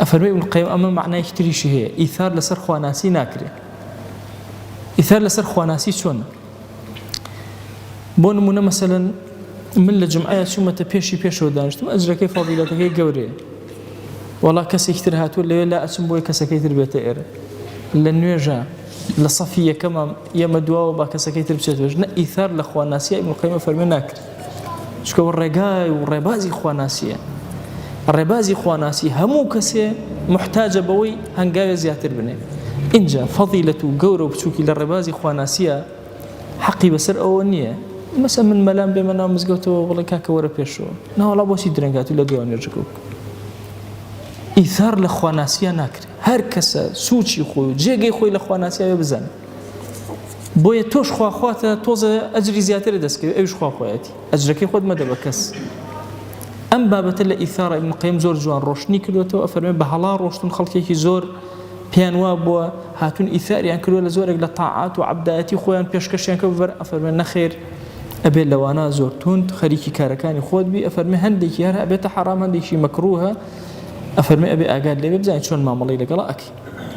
أفرمي ابن القيم أما معناه يشتريش هي إيثار لسر خواناسي ناكري إيثار لسر خواناسي شون بون منا مثلا من الجمعية شمة بيش ودانشتم أجركي فضيلتك جوري والله كسي كتير هاتوا اللي لا أسم بوي كسي كتير بيتئر لنوجا لصفية كما يمدوا وبا كسي كتير بشتوج إيثار لخواناسية ابن القيم فرمي ناكري شكو الرجاء والربازي خواناسية الربازي خواناسي همو كسي محتاجة بوي هنقاوي زياتر بني إنجا فضيلة وقورة وبتشوكي للربازي خواناسية حقي بسر أولنية مثلا من ملام بمنا مزقوتو والله كاكا ورا بيشو نا والله بوسي درنقاتو لدوان يرجكوك إيثار لخواناسية ناكري هر كسا سوچي خوي جيغي خوي لخواناسية بزن بويا توش خواتا توزا أجري زياتر دسكي أيش خواتي أجركي خود مدى بكس أم بابت الإثارة ابن القيم زور جوان روشني كلوتو أفرمي بهلا روشتون خلقيكي زور بيانوا بوا هاتون إثار يعني كلو لزورك لطاعات وعبداتي خوان بيشكش يعني كبر أفرمي نخير أبي لوانا زورتون خريكي كاركاني خود بي أفرمي هنديكي هر أبيت حرام هنديكي مكروها أفرمي أبي أقال لي ببزان شون معاملي لقلاءك